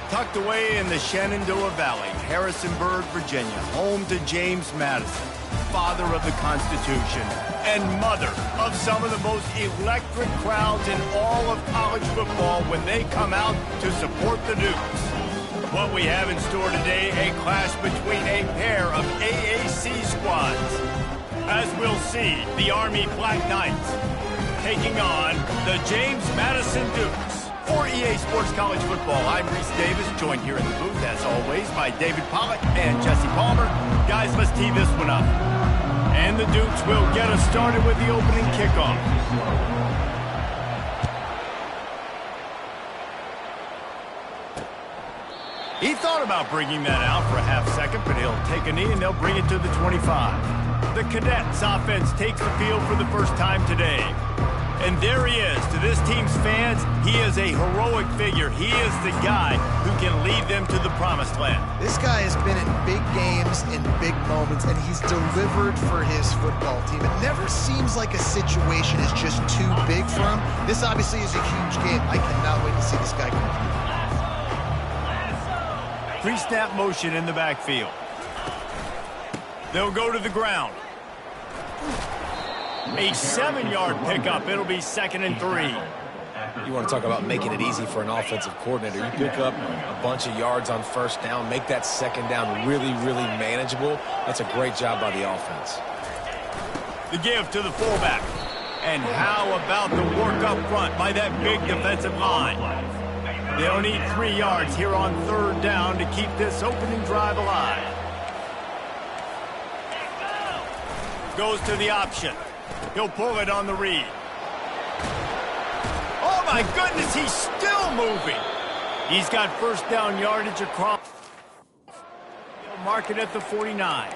Tucked away in the Shenandoah Valley, Harrisonburg, Virginia, home to James Madison, father of the Constitution and mother of some of the most electric crowds in all of college football when they come out to support the Dukes. What we have in store today, a clash between a pair of AAC squads. As we'll see, the Army Black Knights taking on the James Madison Dukes. For EA Sports College Football, I'm Reese Davis, joined here in the booth, as always, by David Pollack and Jesse Palmer. Guys, let's tee this one up. And the Dukes will get us started with the opening kickoff. He thought about bringing that out for a half second, but he'll take a knee and they'll bring it to the 25. The Cadets offense takes the field for the first time today. And there he is. To this team's fans, he is a heroic figure. He is the guy who can lead them to the promised land. This guy has been in big games, in big moments, and he's delivered for his football team. It never seems like a situation is just too big for him. This obviously is a huge game. I cannot wait to see this guy compete. Pre-snap motion in the backfield. They'll go to the ground. A 7-yard pickup. It'll be 2nd and 3. You want to talk about making it easy for an offensive coordinator. You pick up a bunch of yards on first down, make that second down really, really manageable. That's a great job by the offense. The give to the fullback. And how about the work up front by that big defensive line? They'll need 3 yards here on 3rd down to keep this opening drive alive. Goes to the option. He'll pull it on the read. Oh, my goodness, he's still moving. He's got first down yardage across. He'll mark it at the 49.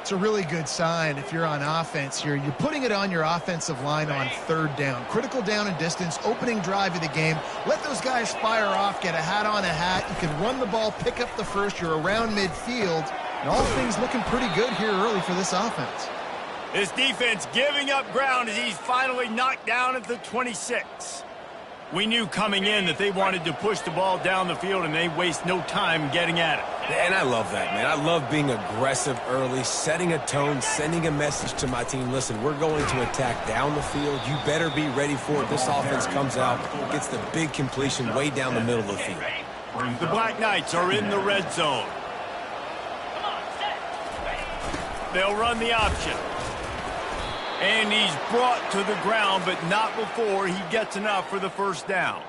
It's a really good sign if you're on offense here. You're putting it on your offensive line on 3rd down. Critical down and distance, opening drive of the game. Let those guys fire off, get a hat on a hat. You can run the ball, pick up the first. You're around midfield. And all things looking pretty good here early for this offense. His defense giving up ground as he's finally knocked down at the 26. We knew coming in that they wanted to push the ball down the field and they waste no time getting at it. And I love that, man. I love being aggressive early, setting a tone, sending a message to my team. Listen, we're going to attack down the field. You better be ready for it. This offense comes out, gets the big completion way down the middle of the field. The Black Knights are in the red zone. They'll run the option. And he's brought to the ground, but not before he gets enough for the first down.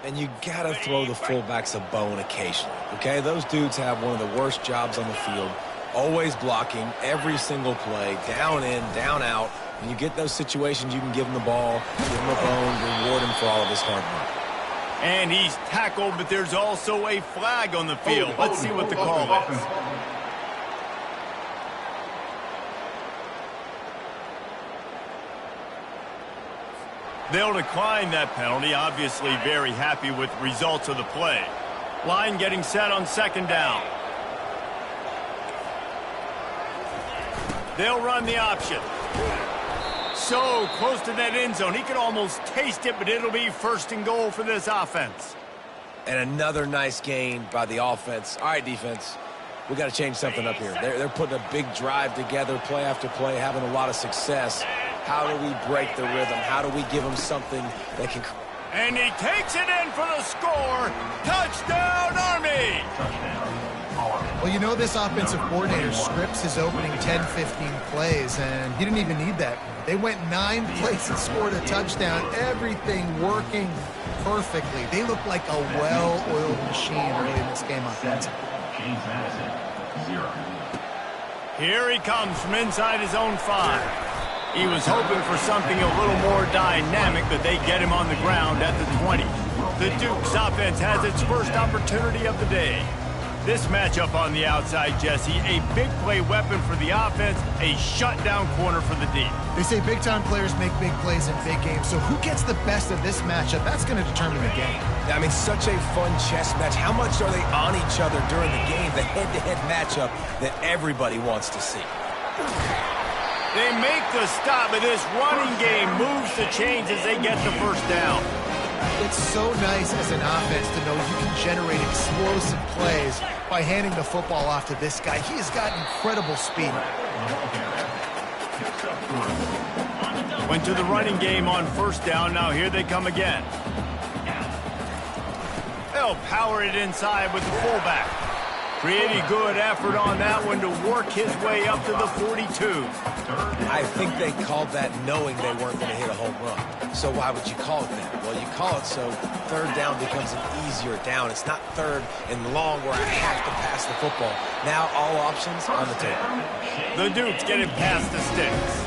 And you got to throw the fullbacks a bone occasionally, okay? Those dudes have one of the worst jobs on the field, always blocking every single play, down in, down out. When you get those situations, you can give him the ball, give him a bone, reward him for all of his hard work. And he's tackled, but there's also a flag on the field. Let's see what the call is. They'll decline that penalty, obviously very happy with the results of the play. Line getting set on 2nd down. They'll run the option. So close to that end zone. He could almost taste it, but it'll be 1st and goal for this offense. And another nice gain by the offense. All right, defense, we got to change something up here. They're putting a big drive together, play after play, having a lot of success. How do we break the rhythm? How do we give them something that can... And he takes it in for the score. Touchdown, Army! Well, you know this offensive coordinator scripts his opening 10, 15 plays, and he didn't even need that. They went 9 plays and scored a touchdown. Everything working perfectly. They look like a well-oiled machine early in this game offensively. Here he comes from inside his own 5. He was hoping for something a little more dynamic, but they get him on the ground at the 20. The Dukes offense has its first opportunity of the day. This matchup on the outside, Jesse, a big play weapon for the offense, a shutdown corner for the D. They say big-time players make big plays in big games, so who gets the best of this matchup? That's going to determine the game. I mean, such a fun chess match. How much are they on each other during the game, the head-to-head matchup that everybody wants to see? They make the stop, but this running game moves the chains as they get the first down. It's so nice as an offense to know you can generate explosive plays by handing the football off to this guy. He has got incredible speed. Went to the running game on first down. Now here they come again. They'll power it inside with the fullback. Pretty good effort on that one to work his way up to the 42. I think they called that knowing they weren't going to hit a home run. So why would you call it that? Well, you call it so third down becomes an easier down. It's not third and long where I have to pass the football. Now all options on the table. The Dukes get it past the sticks.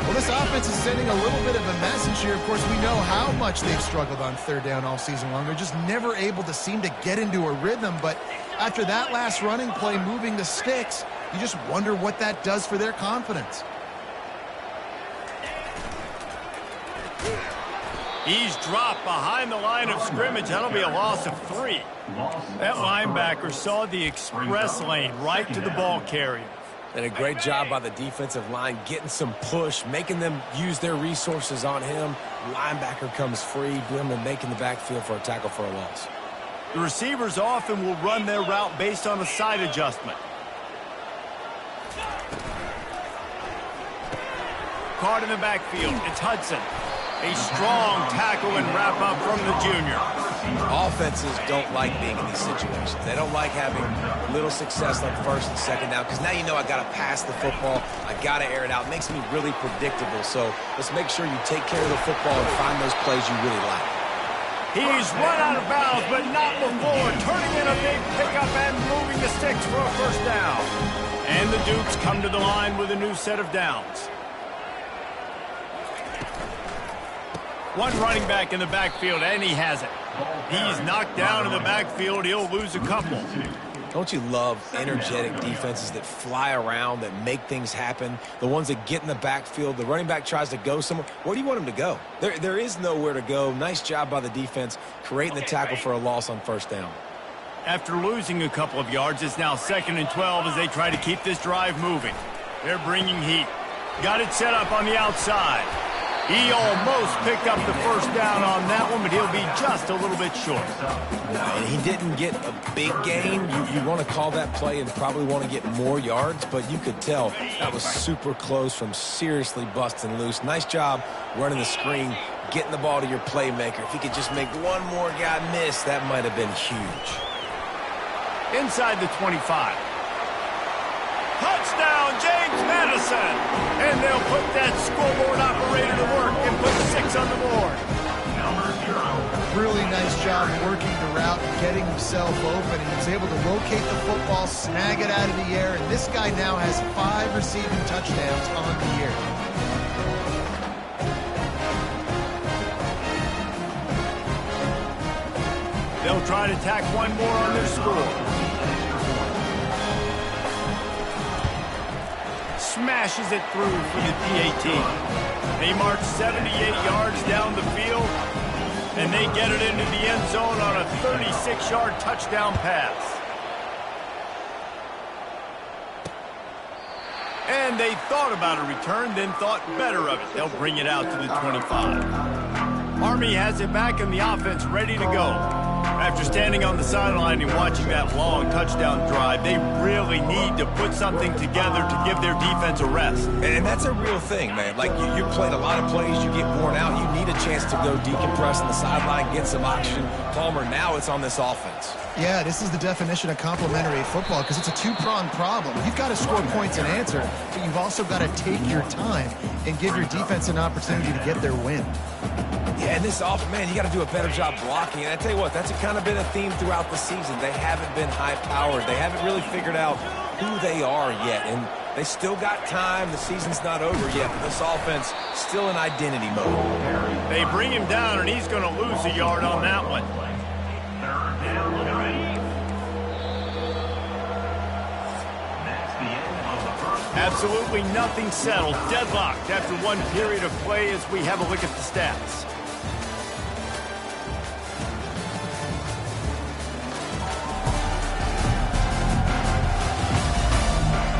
Well, this offense is sending a little bit of a message here. Of course, we know how much they've struggled on third down all season long. They're just never able to seem to get into a rhythm. But after that last running play moving the sticks, you just wonder what that does for their confidence. He's dropped behind the line of scrimmage. That'll be a loss of 3. That linebacker saw the express lane right to the ball carrier. And a great job by the defensive line getting some push, making them use their resources on him. Linebacker comes free, him and making the backfield for a tackle for a loss. The receivers often will run their route based on a side adjustment. Caught in the backfield, it's Hudson. A strong tackle and wrap up from the junior. Offenses don't like being in these situations. They don't like having little success on first and second down because now you know I got to pass the football. I got to air it out. It makes me really predictable. So let's make sure you take care of the football and find those plays you really like. He's run out of bounds, but not before. Turning in a big pickup and moving the sticks for a first down. And the Dukes come to the line with a new set of downs. One running back in the backfield, and he has it. He's knocked down in the backfield. He'll lose a couple. Don't you love energetic defenses that fly around, that make things happen? The ones that get in the backfield, the running back tries to go somewhere. Where do you want him to go? There is nowhere to go. Nice job by the defense, creating the tackle for a loss on first down. After losing a couple of yards, it's now 2nd and 12 as they try to keep this drive moving. They're bringing heat. Got it set up on the outside. He almost picked up the first down on that one, but he'll be just a little bit short. And he didn't get a big gain. You want to call that play and probably want to get more yards, but you could tell that was super close from seriously busting loose. Nice job running the screen, getting the ball to your playmaker. If he could just make one more guy miss, that might have been huge. Inside the 25. Touchdown, James Madison! And they'll put that scoreboard operator to work and put 6 on the board. Really nice job working the route and getting himself open. He was able to locate the football, snag it out of the air, and this guy now has 5 receiving touchdowns on the year. They'll try to tack one more on their score. Smashes it through for the PAT. They march 78 yards down the field, and they get it into the end zone on a 36-yard touchdown pass. And they thought about a return, then thought better of it. They'll bring it out to the 25. Army has it back in the offense ready to go. After standing on the sideline and watching that long touchdown drive, they really need to put something together to give their defense a rest. And that's a real thing, man. Like, you played a lot of plays, you get worn out, you need a chance to go decompress on the sideline, get some oxygen. Palmer, now it's on this offense. Yeah, this is the definition of complementary football because it's a two-pronged problem. You've got to score points and answer, but you've also got to take your time and give your defense an opportunity to get their win. Yeah, and this offense, man, you got to do a better job blocking. And I tell you what, that's kind of been a theme throughout the season. They haven't been high-powered. They haven't really figured out who they are yet. And they still got time. The season's not over yet, but this offense still in identity mode. They bring him down, and he's going to lose a yard on that one. Absolutely nothing settled. Deadlocked after one period of play as we have a look at the stats.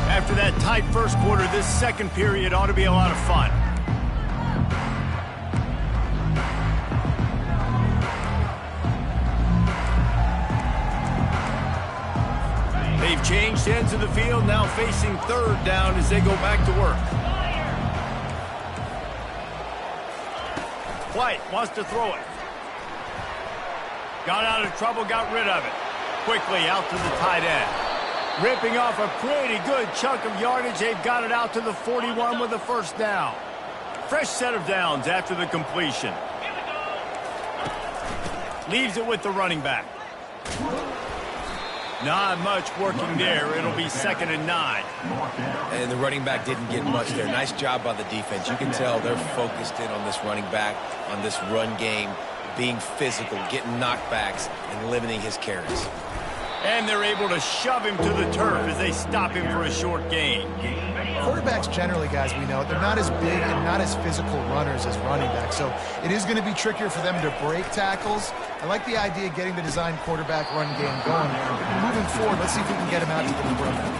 After that tight first quarter, this second period ought to be a lot of fun. Changed ends of the field, now facing third down as they go back to work. White wants to throw it. Got out of trouble, got rid of it. Quickly out to the tight end. Ripping off a pretty good chunk of yardage. They've got it out to the 41 with a first down. Fresh set of downs after the completion. Leaves it with the running back. Not much working there. It'll be 2nd and 9. And the running back didn't get much there. Nice job by the defense. You can tell they're focused in on this running back, on this run game, being physical, getting knockbacks, and limiting his carries. And they're able to shove him to the turf as they stop him for a short gain. Quarterbacks generally, guys, we know, they're not as big and not as physical runners as running backs, so it is going to be trickier for them to break tackles. I like the idea of getting the design quarterback run game going there. Moving forward, let's see if we can get him out to the perimeter.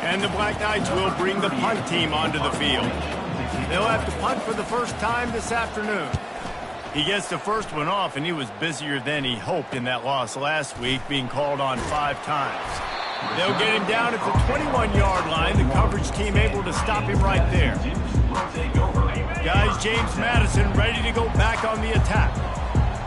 And the Black Knights will bring the punt team onto the field. They'll have to punt for the first time this afternoon. He gets the first one off, and he was busier than he hoped in that loss last week, being called on 5 times. They'll get him down at the 21-yard line. The coverage team able to stop him right there. Guys, James Madison ready to go back on the attack.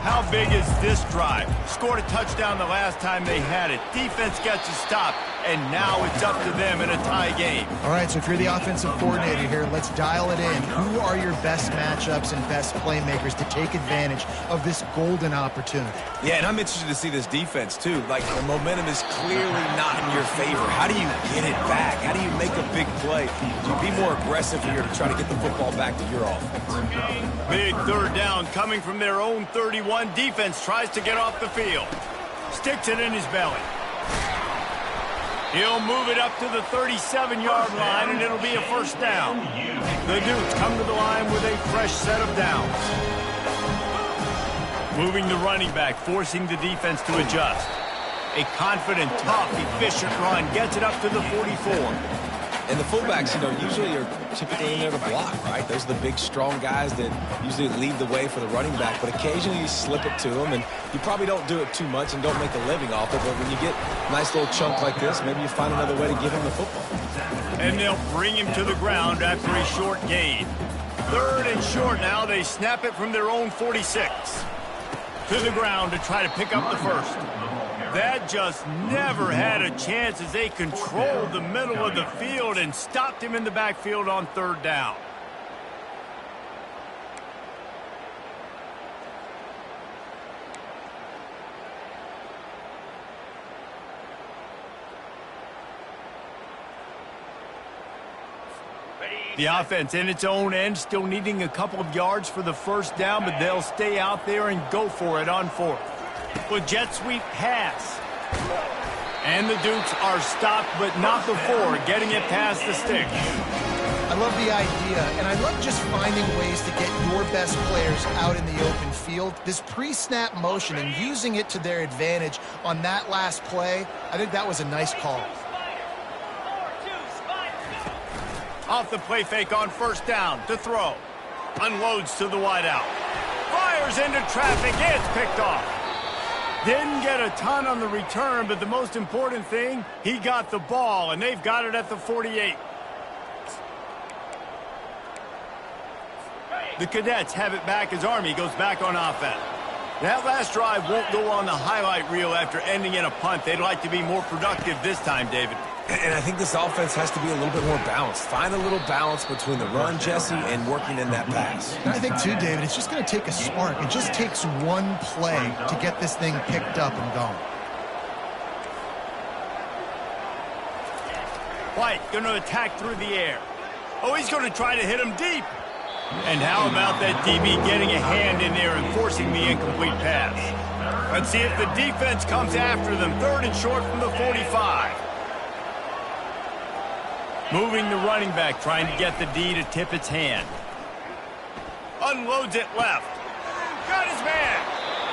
How big is this drive? Scored a touchdown the last time they had it. Defense gets a stop, and now it's up to them in a tie game. All right, so if you're the offensive coordinator here, let's dial it in. Who are your best matchups and best playmakers to take advantage of this golden opportunity? Yeah, and I'm interested to see this defense, too. Like, the momentum is clearly not in your favor. How do you get it back? How do you make a big play? To be more aggressive here to try to get the football back to your offense. Big third down coming from their own 31. Defense tries to get off the field. Sticks it in his belly. He'll move it up to the 37-yard line, and it'll be a first down. The Dudes come to the line with a fresh set of downs. Moving the running back, forcing the defense to adjust. A confident, tough, efficient run gets it up to the 44. And the fullbacks, usually are typically in there to block, right? Those are the big, strong guys that usually lead the way for the running back. But occasionally you slip it to them, and you probably don't do it too much and don't make a living off it. But when you get a nice little chunk like this, maybe you find another way to give him the football. And they'll bring him to the ground after a short gain. 3rd and short now. They snap it from their own 46. To the ground to try to pick up the first. That just never had a chance as they controlled the middle of the field and stopped him in the backfield on 3rd down. The offense in its own end, still needing a couple of yards for the first down, but they'll stay out there and go for it on 4th. With jet sweep pass. And the Dukes are stopped, but not before getting it past the sticks. I love the idea, and I love just finding ways to get your best players out in the open field. This pre-snap motion and using it to their advantage on that last play, I think that was a nice call. Off the play fake on first down to throw. Unloads to the wideout. Fires into traffic. It's picked off. Didn't get a ton on the return, but the most important thing, he got the ball, and they've got it at the 48. The Cadets have it back as Army goes back on offense. That last drive won't go on the highlight reel after ending in a punt. They'd like to be more productive this time, David. And I think this offense has to be a little bit more balanced. Find a little balance between the run, Jesse, and working in that pass. And I think, too, David, it's just going to take a spark. It just takes one play to get this thing picked up and going. White going to attack through the air. Oh, he's going to try to hit him deep. And how about that DB getting a hand in there and forcing the incomplete pass? Let's see if the defense comes after them. 3rd and short from the 45. Moving the running back, trying to get the D to tip its hand. Unloads it left. Got his man.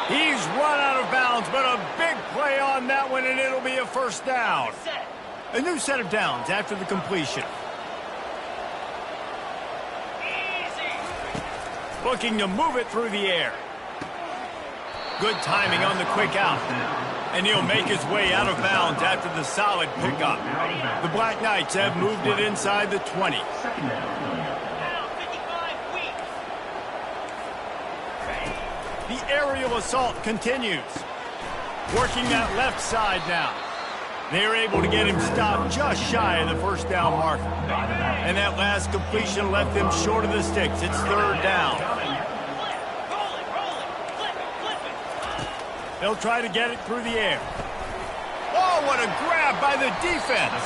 He's run out of bounds, but a big play on that one, and it'll be a first down. A new set of downs after the completion. Looking to move it through the air. Good timing on the quick out. And he'll make his way out of bounds after the solid pickup. The Black Knights have moved it inside the 20. The aerial assault continues. Working that left side now. They're able to get him stopped just shy of the first down marker. And that last completion left them short of the sticks. It's third down. They'll try to get it through the air. Oh, what a grab by the defense.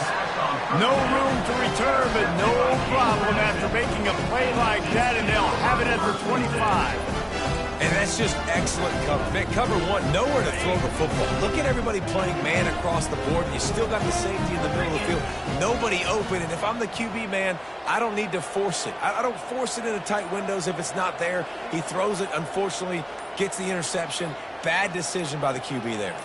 No room to return, but no problem after making a play like that, and they'll have it at the 25. And that's just excellent cover. Man, cover one, nowhere to throw the football. Look at everybody playing man across the board. You still got the safety in the middle of the field. Nobody open, and if I'm the QB, man, I don't need to force it. I don't force it into tight windows if it's not there. He throws it, unfortunately, gets the interception. Bad decision by the QB there.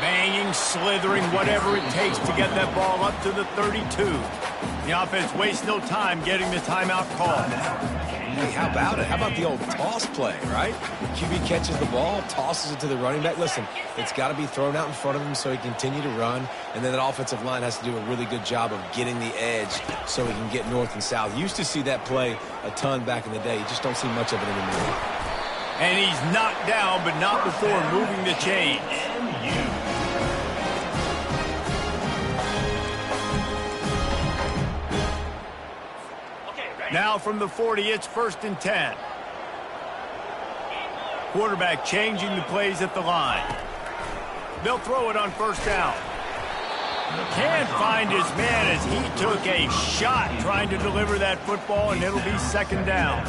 Banging, slithering, whatever it takes to get that ball up to the 32. The offense wastes no time getting the timeout call. Hey, how about it? How about the old toss play, right? The QB catches the ball, tosses it to the running back. Listen, it's got to be thrown out in front of him so he can continue to run, and then that offensive line has to do a really good job of getting the edge so he can get north and south. Used to see that play a ton back in the day. You just don't see much of it anymore. And he's knocked down, but not before moving the chains. Now from the 40, it's 1st and 10. Quarterback changing the plays at the line. They'll throw it on 1st down. Can't find his man as he took a shot trying to deliver that football, and it'll be 2nd down.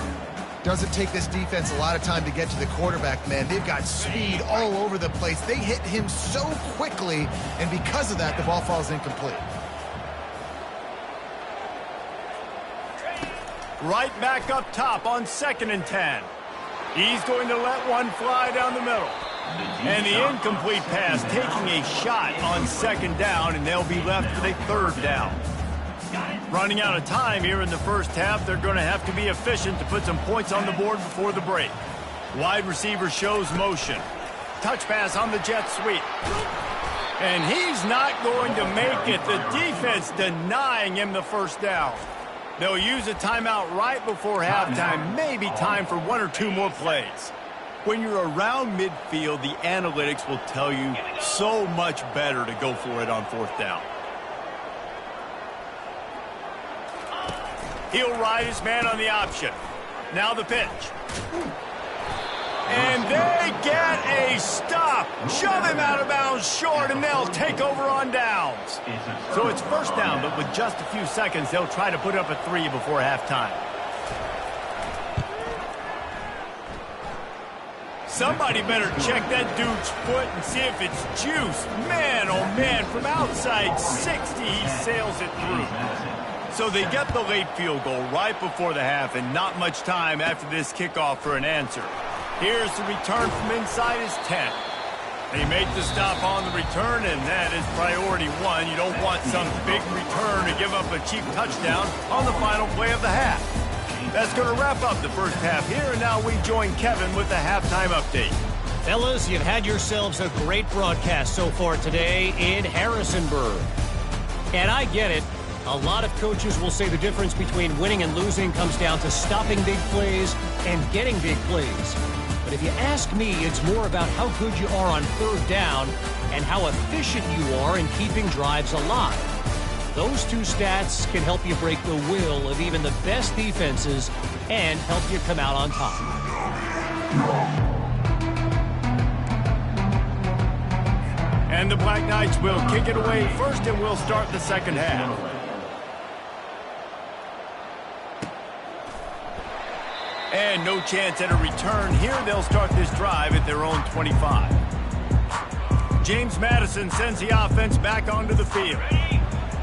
Doesn't take this defense a lot of time to get to the quarterback, man. They've got speed all over the place. They hit him so quickly, and because of that, the ball falls incomplete. Right back up top on 2nd and 10. He's going to let one fly down the middle. And the incomplete pass taking a shot on 2nd down, and they'll be left with a 3rd down. Running out of time here in the first half, they're going to have to be efficient to put some points on the board before the break. Wide receiver shows motion. Touch pass on the jet sweep. And he's not going to make it. The defense denying him the 1st down. They'll use a timeout right before halftime, maybe time for 1 or 2 more plays. When you're around midfield, the analytics will tell you so much better to go for it on 4th down. He'll ride his man on the option. Now the pitch. And they get a stop. Shove him out of bounds short, and they'll take over on downs. So it's 1st down, but with just a few seconds, they'll try to put up a 3 before halftime. Somebody better check that dude's foot and see if it's juice. Man, oh man, from outside 60, he sails it through. So they get the late field goal right before the half, and not much time after this kickoff for an answer. Here's the return from inside his 10. They make the stop on the return, and that is priority 1. You don't want some big return to give up a cheap touchdown on the final play of the half. That's going to wrap up the first half here, and now we join Kevin with the halftime update. Fellas, you've had yourselves a great broadcast so far today in Harrisonburg. And I get it. A lot of coaches will say the difference between winning and losing comes down to stopping big plays and getting big plays. But if you ask me, it's more about how good you are on 3rd down and how efficient you are in keeping drives alive. Those 2 stats can help you break the will of even the best defenses and help you come out on top. And the Black Knights will kick it away first, and we'll start the second half. And no chance at a return here. They'll start this drive at their own 25. James Madison sends the offense back onto the field.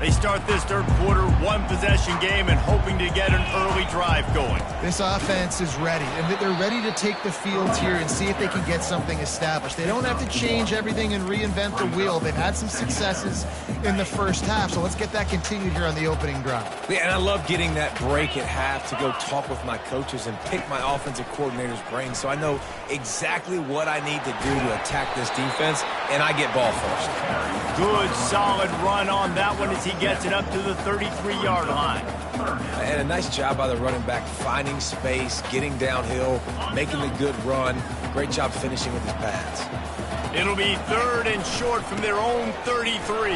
They start this third quarter, one-possession game and hoping to get an early drive going. This offense is ready, and they're ready to take the field here and see if they can get something established. They don't have to change everything and reinvent the wheel. They've had some successes in the first half, so let's get that continued here on the opening drive. Yeah, and I love getting that break at half to go talk with my coaches and pick my offensive coordinator's brain so I know exactly what I need to do to attack this defense, and I get ball first. Good, solid run on that one as he gets it up to the 33-yard line. And a nice job by the running back, finding space, getting downhill, making the good run. Great job finishing with his pads. It'll be 3rd and short from their own 33.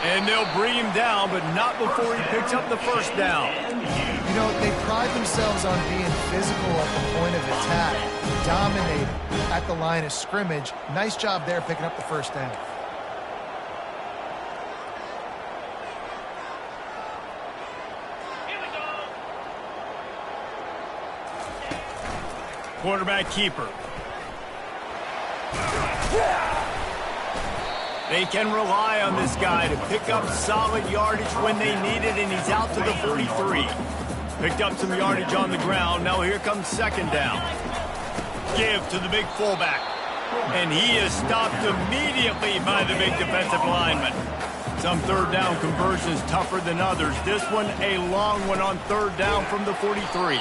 And they'll bring him down, but not before he picks up the first down. You know, they pride themselves on being physical at the point of attack, dominating at the line of scrimmage. Nice job there picking up the first down. Quarterback keeper. They can rely on this guy to pick up solid yardage when they need it, and he's out to the 43. Picked up some yardage on the ground. Now here comes second down. Give to the big fullback. And he is stopped immediately by the big defensive lineman. Some third down conversions tougher than others. This one a long one on third down from the 43.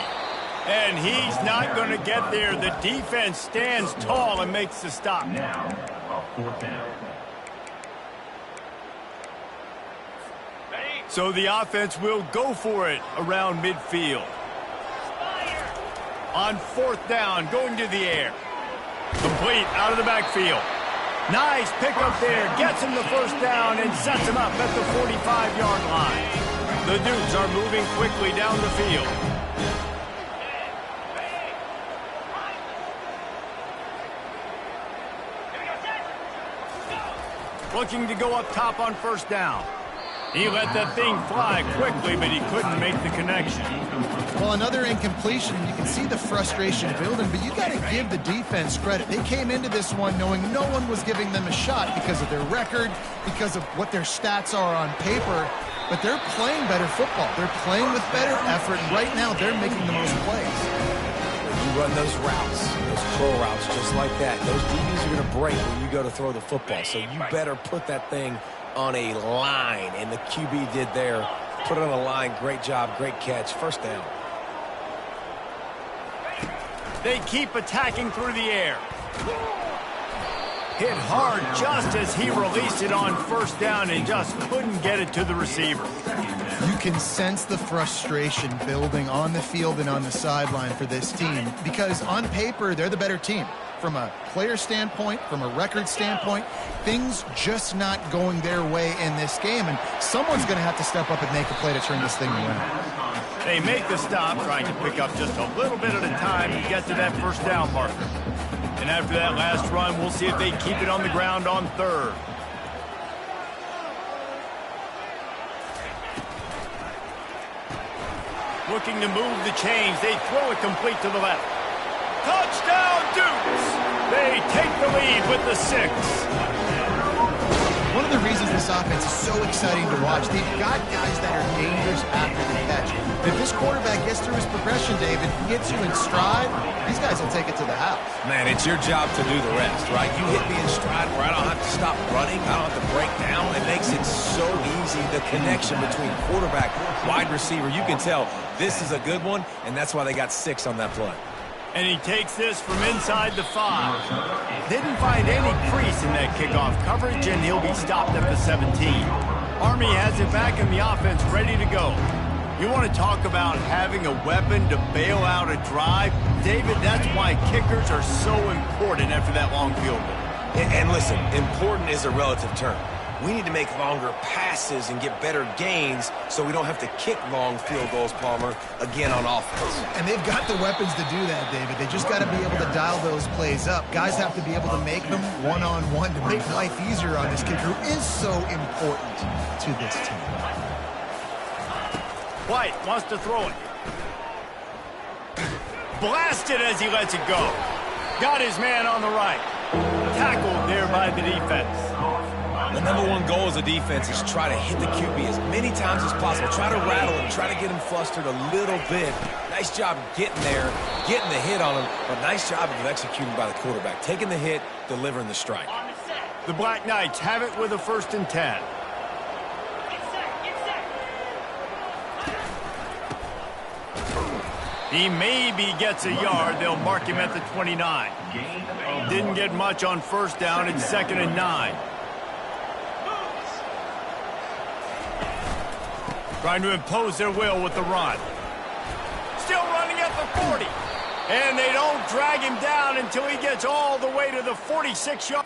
And he's not going to get there. The defense stands tall and makes the stop. Now, fourth down. So the offense will go for it around midfield. On fourth down, going to the air. Complete out of the backfield. Nice pickup there. Gets him the first down and sets him up at the 45-yard line. The Dukes are moving quickly down the field. Looking to go up top on first down. He let that thing fly quickly, but he couldn't make the connection. Well, another incompletion. You can see the frustration building, but you got to give the defense credit. They came into this one knowing no one was giving them a shot because of their record, because of what their stats are on paper, but they're playing better football. They're playing with better effort, and right now they're making the most plays. You run those routes, those curl routes just like that. Those DBs are going to break when you go to throw the football, so you better put that thing on a line, and the QB did there. Put it on a line. Great job, great catch. First down. They keep attacking through the air. Hit hard just as he released it on first down and just couldn't get it to the receiver. You can sense the frustration building on the field and on the sideline for this team because on paper, they're the better team. From a player standpoint, from a record standpoint, things just not going their way in this game, and someone's going to have to step up and make a play to turn this thing around. They make the stop, trying to pick up just a little bit at a time and get to that first down marker. And after that last run, we'll see if they keep it on the ground on third. Looking to move the chains. They throw it complete to the left. Touchdown, Dukes! They take the lead with the 6. One of the reasons this offense is so exciting to watch, they've got guys that are dangerous after the catch. If this quarterback gets through his progression, David, gets you in stride, these guys will take it to the house. Man, it's your job to do the rest, right? You hit me in stride where I don't have to stop running. I don't have to break down. It makes it so easy, the connection between quarterback, wide receiver. You can tell this is a good one, and that's why they got 6 on that play. And he takes this from inside the 5. Didn't find any crease in that kickoff coverage, and he'll be stopped at the 17. Army has it back in the offense, ready to go. You want to talk about having a weapon to bail out a drive? David, that's why kickers are so important after that long field goal. And listen, important is a relative term. We need to make longer passes and get better gains so we don't have to kick long field goals, Palmer, again on offense. And they've got the weapons to do that, David. They just got to be able to dial those plays up. Guys have to be able to make them one-on-one to make life easier on this kicker, who is so important to this team. White wants to throw it. Blasted as he lets it go. Got his man on the right. Tackled there by the defense. The #1 goal as a defense is try to hit the QB as many times as possible. Try to rattle him, try to get him flustered a little bit. Nice job getting there, getting the hit on him, but nice job of executing by the quarterback. Taking the hit, delivering the strike. The Black Knights have it with a 1st and 10. He maybe gets a yard. They'll mark him at the 29. Didn't get much on 1st down. It's 2nd and 9. Trying to impose their will with the run. Still running at the 40. And they don't drag him down until he gets all the way to the 46-yard.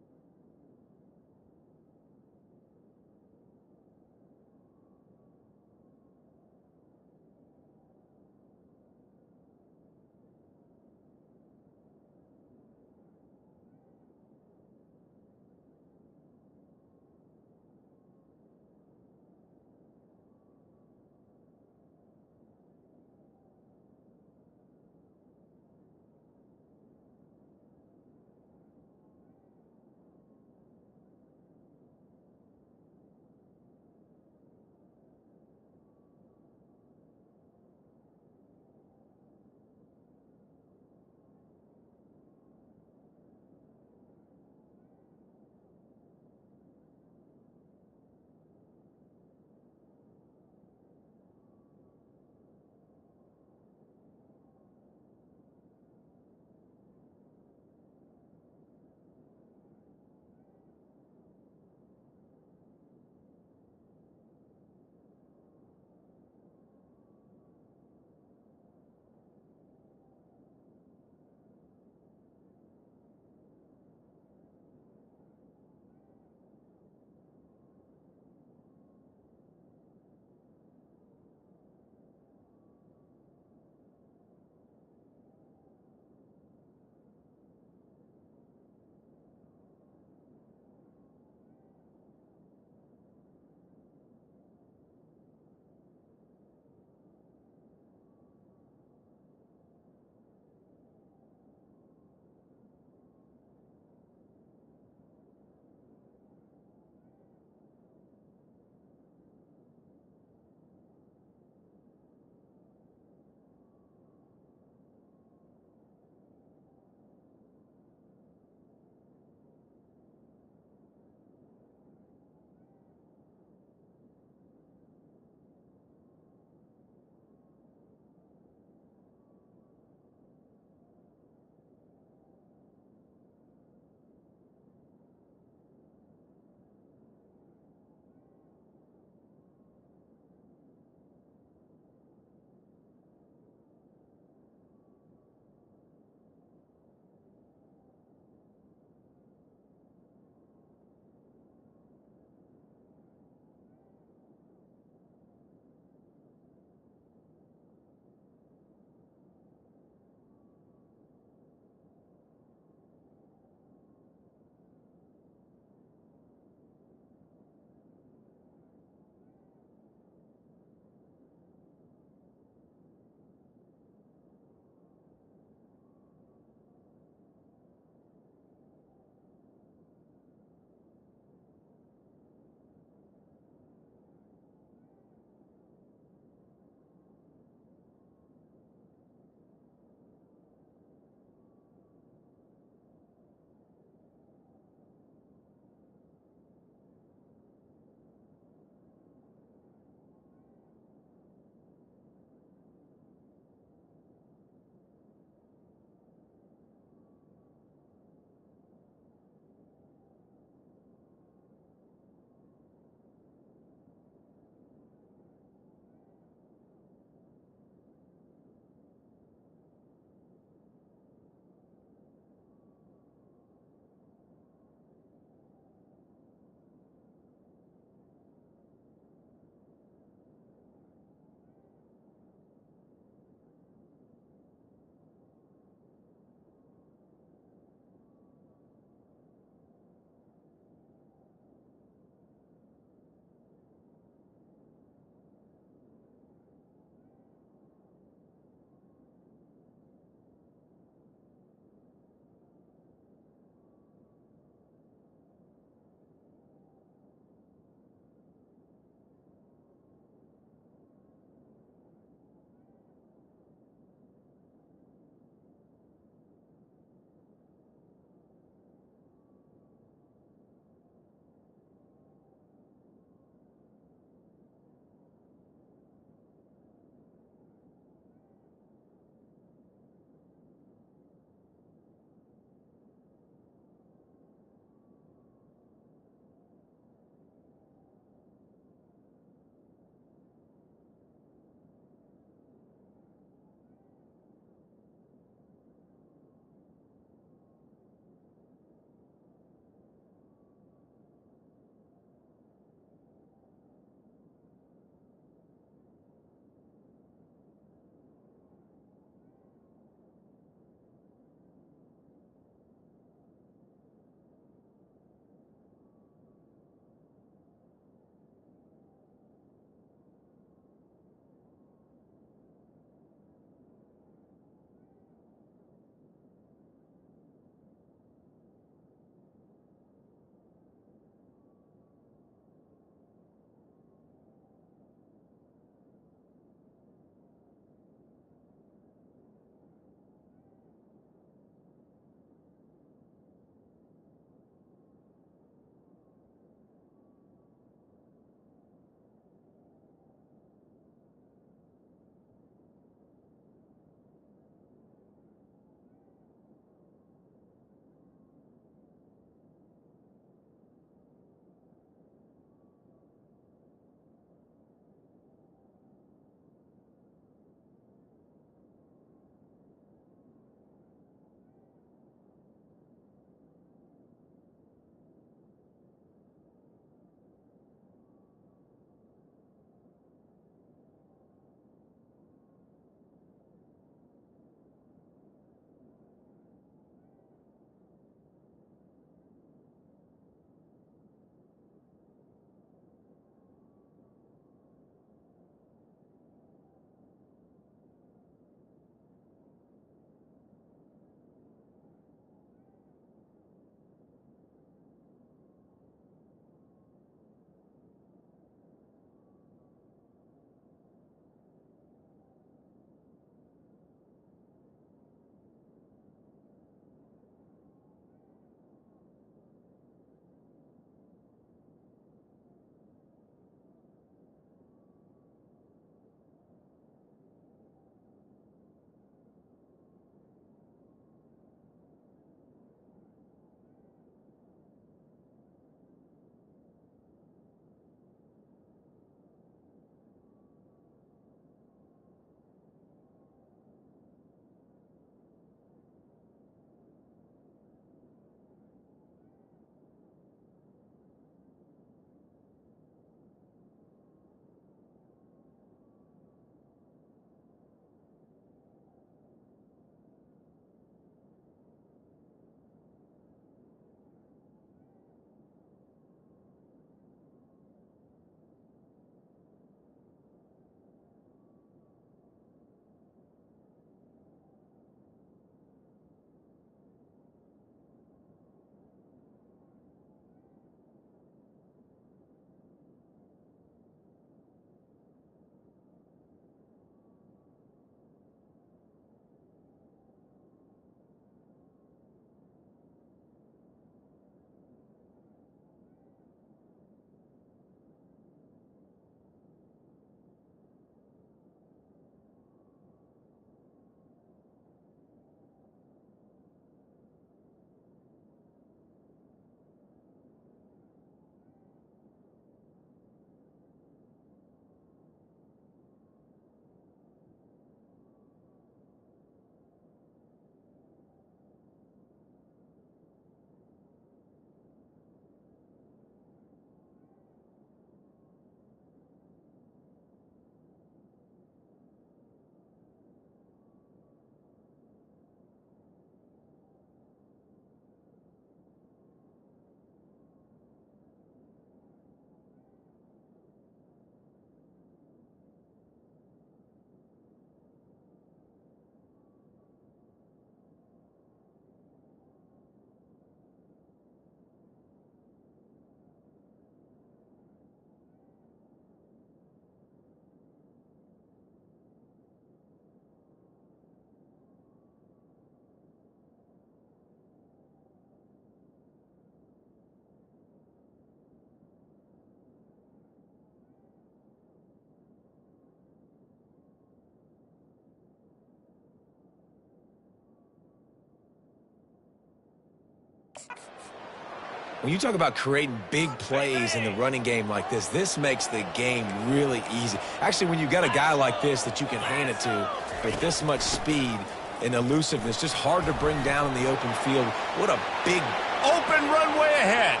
When you talk about creating big plays in the running game like this makes the game really easy. Actually, when you've got a guy like this that you can hand it to with this much speed and elusiveness, just hard to bring down in the open field. What a big open runway ahead.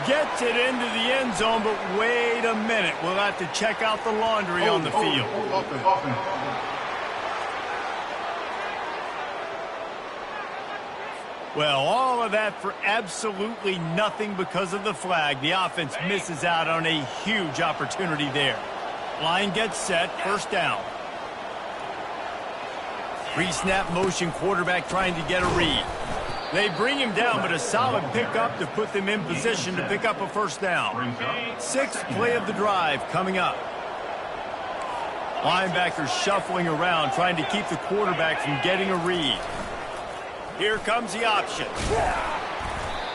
Gets it into the end zone, but wait a minute. We'll have to check out the laundry on the field. Well, all of that for absolutely nothing because of the flag. The offense misses out on a huge opportunity there. Line gets set, first down. Pre-snap motion, quarterback trying to get a read. They bring him down, but a solid pickup to put them in position to pick up a first down. Sixth play of the drive coming up. Linebackers shuffling around, trying to keep the quarterback from getting a read. Here comes the option.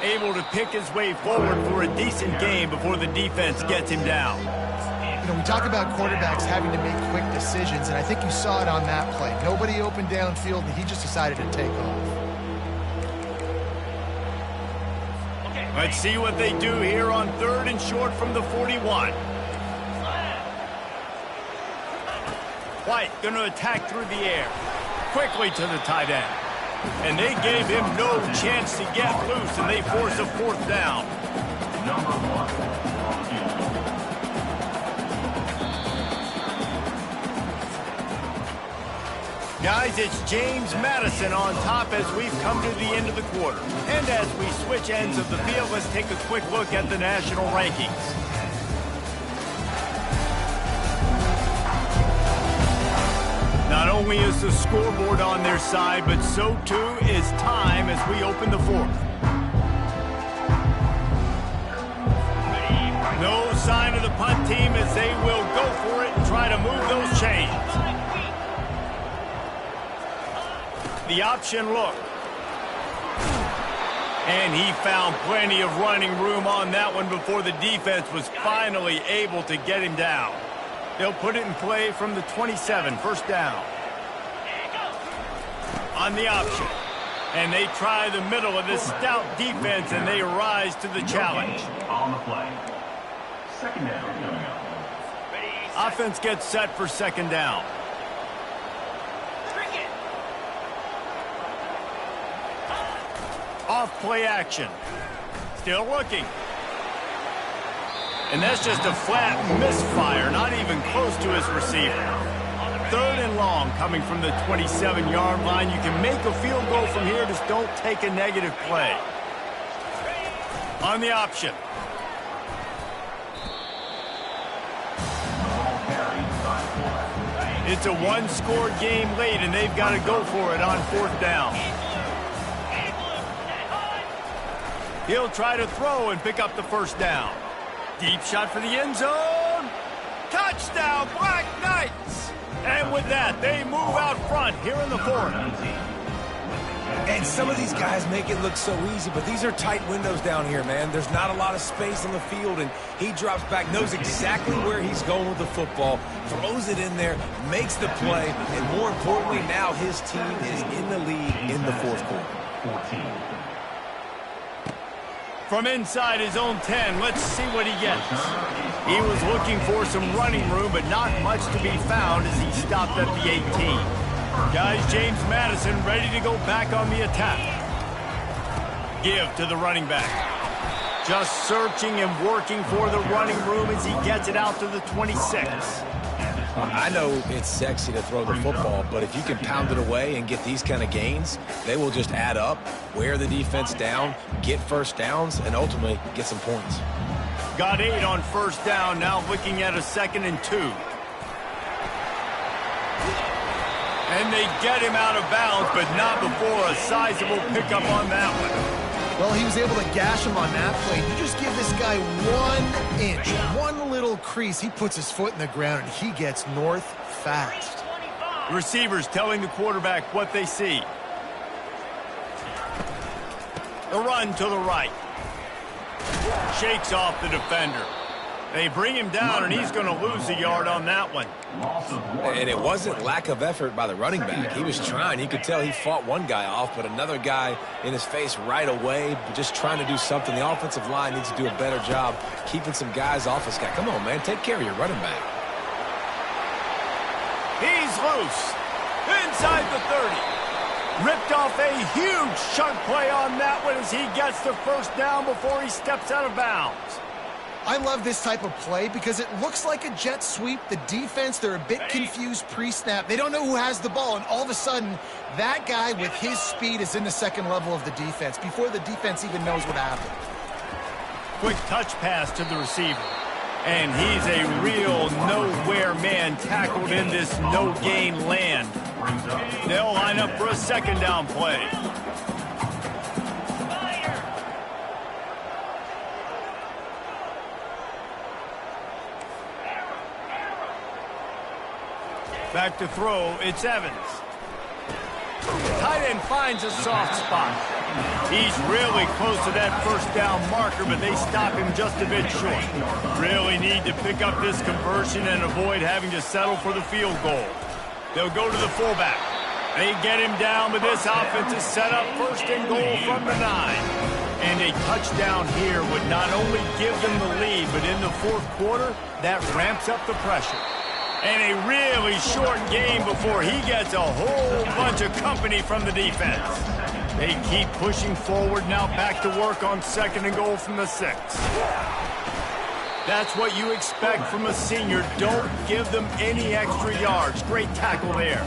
Able to pick his way forward for a decent gain before the defense gets him down. You know, we talk about quarterbacks having to make quick decisions, and I think you saw it on that play. Nobody open downfield, and he just decided to take off. Let's see what they do here on 3rd and short from the 41. White going to attack through the air. Quickly to the tight end. And they gave him no chance to get loose, and they force a fourth down. Number 1 on the field. Guys, it's James Madison on top as we've come to the end of the quarter. And as we switch ends of the field, let's take a quick look at the national rankings. Not only is the scoreboard on their side, but so too is time as we open the fourth. No sign of the punt team as they will go for it and try to move those chains. The option look. And he found plenty of running room on that one before the defense was finally able to get him down. They'll put it in play from the 27, first down. On the option. And they try the middle of this stout defense, and they rise to the challenge. On the play. Second down coming up. Offense gets set for second down. Off play action. Still looking. And that's just a flat misfire, not even close to his receiver. 3rd and long coming from the 27-yard line. You can make a field goal from here, just don't take a negative play. On the option. It's a one-score game late, and they've got to go for it on 4th down. He'll try to throw and pick up the first down. Deep shot for the end zone. Touchdown, Black Knights! And with that, they move out front here in the 4th. And some of these guys make it look so easy, but these are tight windows down here, man. There's not a lot of space on the field, and he drops back, knows exactly where he's going with the football, throws it in there, makes the play, and more importantly, now his team is in the lead in the 4th quarter. 14. From inside his own 10, let's see what he gets. He was looking for some running room, but not much to be found as he stopped at the 18. Guys, James Madison ready to go back on the attack. Give to the running back. Just searching and working for the running room as he gets it out to the 26. I know it's sexy to throw the football, but if you can pound it away and get these kind of gains, they will just add up, wear the defense down, get first downs, and ultimately get some points. Got 8 on first down, now looking at a 2nd and 2. And they get him out of bounds, but not before a sizable pickup on that one. Well, he was able to gash him on that play. You just give this guy 1 inch, one little crease. He puts his foot in the ground, and he gets north fast. Receivers telling the quarterback what they see. The run to the right. Shakes off the defender. They bring him down, and he's going to lose a yard on that one. And it wasn't lack of effort by the running back. He was trying. You could tell he fought one guy off, but another guy in his face right away, just trying to do something. The offensive line needs to do a better job keeping some guys off this guy. Come on, man. Take care of your running back. He's loose. Inside the 30. Ripped off a huge chunk play on that one as he gets the first down before he steps out of bounds. I love this type of play because it looks like a jet sweep. The defense, they're a bit confused pre-snap. They don't know who has the ball, and all of a sudden, that guy with his speed is in the second level of the defense before the defense even knows what happened. Quick touch pass to the receiver. And he's a real nowhere man tackled in this no-gain land. They'll line up for a second down play. Back to throw, it's Evans. Tight end finds a soft spot. He's really close to that first down marker, but they stop him just a bit short. Really need to pick up this conversion and avoid having to settle for the field goal. They'll go to the fullback. They get him down, but this offense is set up first and goal from the 9. And a touchdown here would not only give them the lead, but in the fourth quarter, that ramps up the pressure. And a really short game before he gets a whole bunch of company from the defense. They keep pushing forward, now back to work on second and goal from the 6. That's what you expect from a senior. Don't give them any extra yards. Great tackle there.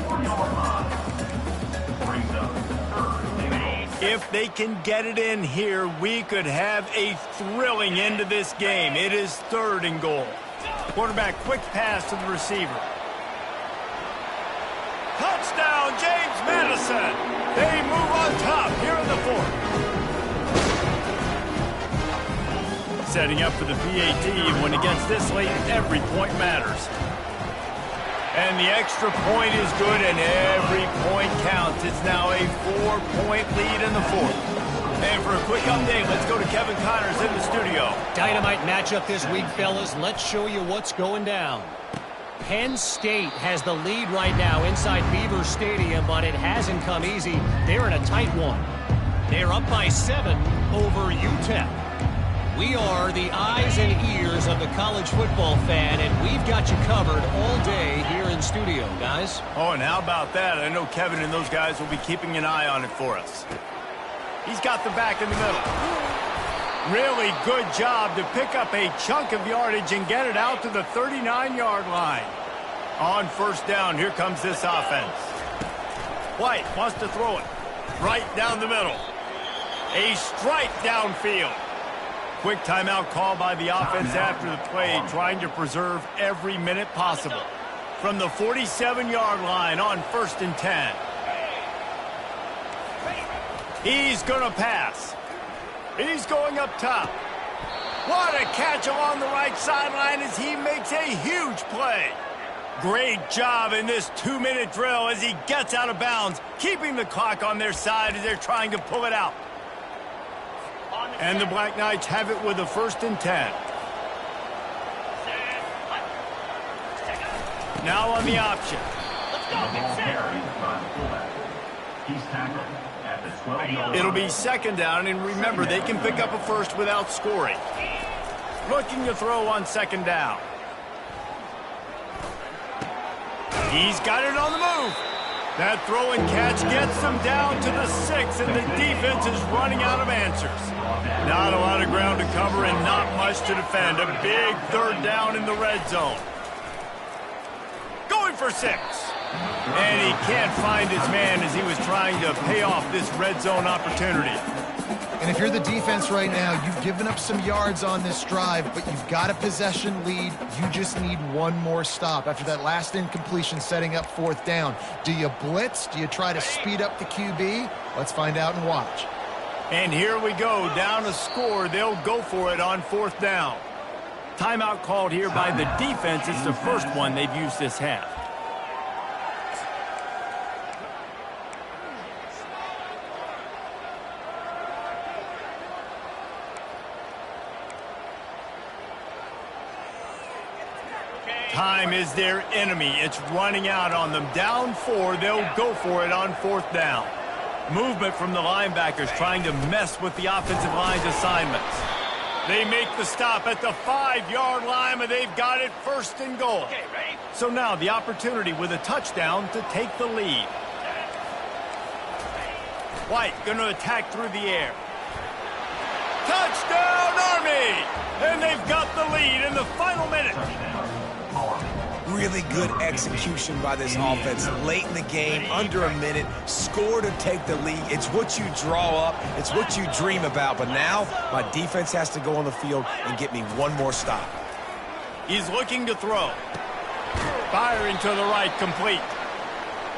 If they can get it in here, we could have a thrilling end to this game. It is third and goal. Quarterback, quick pass to the receiver. Touchdown, James Madison. They move on top here in the fourth. Setting up for the PAT. When it gets this late, every point matters. And the extra point is good, and every point counts. It's now a 4-point lead in the fourth. And for a quick update, let's go to Kevin Connors in the studio. Dynamite matchup this week, fellas. Let's show you what's going down. Penn State has the lead right now inside Beaver Stadium, but it hasn't come easy. They're in a tight one. They're up by 7 over UTEP. We are the eyes and ears of the college football fan, and we've got you covered all day here in studio, guys. Oh, and how about that? I know Kevin and those guys will be keeping an eye on it for us. He's got the back in the middle. Really good job to pick up a chunk of yardage and get it out to the 39-yard line. On first down, here comes this offense. White wants to throw it right down the middle. A strike downfield. Quick timeout call by the offense after the play, trying to preserve every minute possible. From the 47-yard line on first and 10. He's going to pass. He's going up top. What a catch along the right sideline as he makes a huge play. Great job in this 2-minute drill as he gets out of bounds, keeping the clock on their side as they're trying to pull it out. And the Black Knights have it with a first and 10. Now on the option. He's tackled at the 12-yard line. It'll be second down, and remember, they can pick up a first without scoring. Looking to throw on second down. He's got it on the move. That throw and catch gets them down to the 6, and the defense is running out of answers. Not a lot of ground to cover and not much to defend. A big third down in the red zone. Going for 6. And he can't find his man as he was trying to pay off this red zone opportunity. And if you're the defense right now, you've given up some yards on this drive, but you've got a possession lead. You just need one more stop after that last incompletion setting up fourth down. Do you blitz? Do you try to speed up the QB? Let's find out and watch. And here we go, down a score. They'll go for it on fourth down. Timeout called here by the defense. It's the first one they've used this half. Time is their enemy. It's running out on them. Down 4, they'll go for it on 4th down. Movement from the linebackers trying to mess with the offensive line's assignments. They make the stop at the 5-yard line, and they've got it 1st and goal. So now the opportunity with a touchdown to take the lead. White going to attack through the air. Touchdown, Army! And they've got the lead in the final minute. Really good execution by this offense. Late in the game, under a minute, score to take the lead. It's what you draw up. It's what you dream about. But now, my defense has to go on the field and get me one more stop. He's looking to throw. Firing to the right, complete.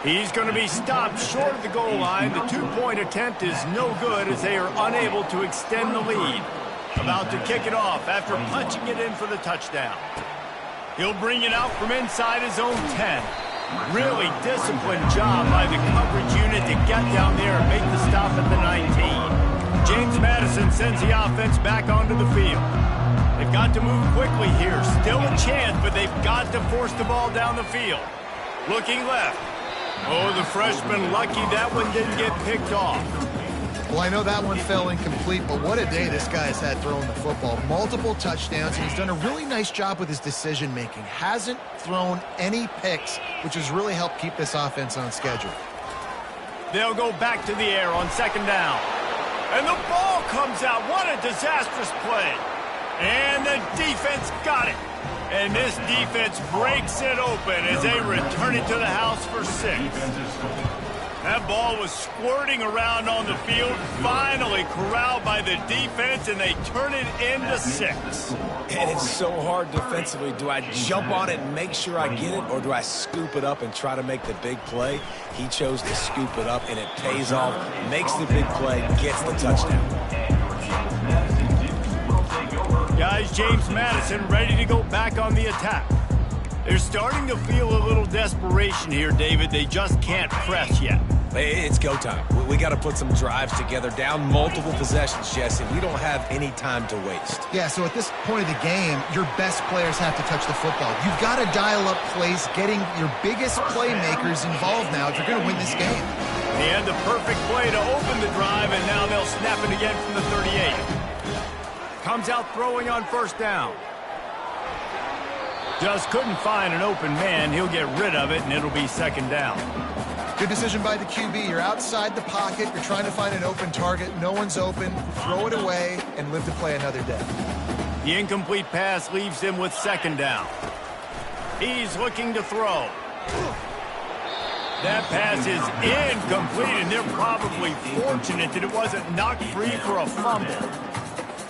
He's going to be stopped short of the goal line. The 2-point attempt is no good as they are unable to extend the lead. About to kick it off after punching it in for the touchdown. He'll bring it out from inside his own 10. Really disciplined job by the coverage unit to get down there and make the stop at the 19. James Madison sends the offense back onto the field. They've got to move quickly here. Still a chance, but they've got to force the ball down the field. Looking left. Oh, the freshman lucky that one didn't get picked off. Well, I know that one fell incomplete, but what a day this guy's had throwing the football. Multiple touchdowns, and he's done a really nice job with his decision-making. Hasn't thrown any picks, which has really helped keep this offense on schedule. They'll go back to the air on 2nd down. And the ball comes out. What a disastrous play. And the defense got it. And this defense breaks it open as they return it to the house for 6. That ball was squirting around on the field, finally corralled by the defense, and they turn it into 6. And it's so hard defensively. Do I jump on it and make sure I get it, or do I scoop it up and try to make the big play? He chose to scoop it up, and it pays off, makes the big play, gets the touchdown. Guys, James Madison ready to go back on the attack. They're starting to feel a little desperation here, David. They just can't press yet. It's go time. We got to put some drives together, down multiple possessions, Jesse. We don't have any time to waste. Yeah, so at this point of the game, your best players have to touch the football. You've got to dial up plays, getting your biggest playmakers involved now if you're going to win this game. They had the perfect play to open the drive, and now they'll snap it again from the 38. Comes out throwing on 1st down. Just couldn't find an open man. He'll get rid of it, and it'll be 2nd down. Good decision by the QB. You're outside the pocket. You're trying to find an open target. No one's open. Throw it away and live to play another day. The incomplete pass leaves him with 2nd down. He's looking to throw. That pass is incomplete, and they're probably fortunate that it wasn't knocked free for a fumble.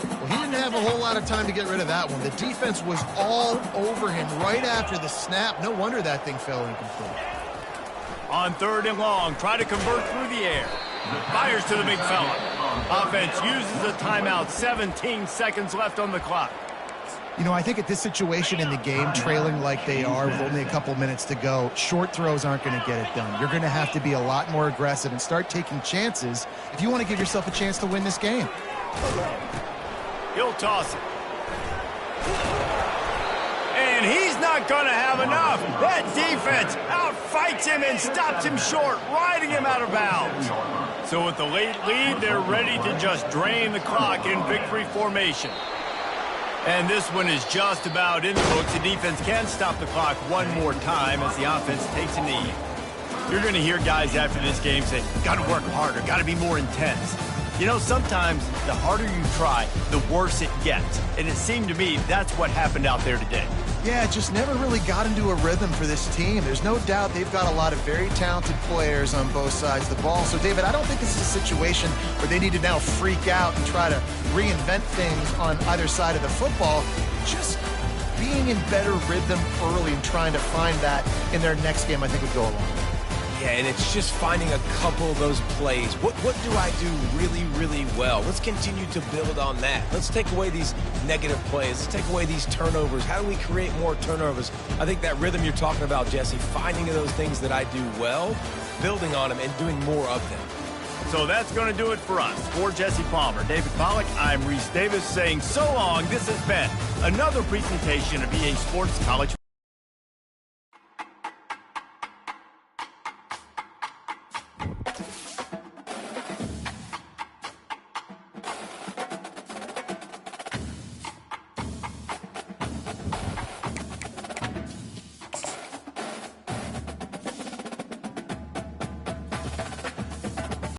Well, he didn't have a whole lot of time to get rid of that one. The defense was all over him right after the snap. No wonder that thing fell incomplete. On 3rd and long, try to convert through the air. Fires to the big fella. Offense uses a timeout. 17 seconds left on the clock. You know, I think at this situation in the game, trailing like they are with only a couple minutes to go, short throws aren't going to get it done. You're going to have to be a lot more aggressive and start taking chances if you want to give yourself a chance to win this game. He'll toss it. And he's not going to have enough. That defense outfights him and stops him short, riding him out of bounds. So with the late lead, they're ready to just drain the clock in victory formation. And this one is just about in the books. The defense can stop the clock one more time as the offense takes a knee. You're going to hear guys after this game say, got to work harder, got to be more intense. You know, sometimes the harder you try, the worse it gets. And it seemed to me that's what happened out there today. Yeah, it just never really got into a rhythm for this team. There's no doubt they've got a lot of very talented players on both sides of the ball. So, David, I don't think this is a situation where they need to now freak out and try to reinvent things on either side of the football. Just being in better rhythm early and trying to find that in their next game, I think, would go a long way. Yeah, and it's just finding a couple of those plays. What do I do really, really well? Let's continue to build on that. Let's take away these negative plays. Let's take away these turnovers. How do we create more turnovers? I think that rhythm you're talking about, Jesse, finding those things that I do well, building on them, and doing more of them. So that's going to do it for us. For Jesse Palmer, David Pollack, I'm Reese Davis saying so long. This has been another presentation of EA Sports College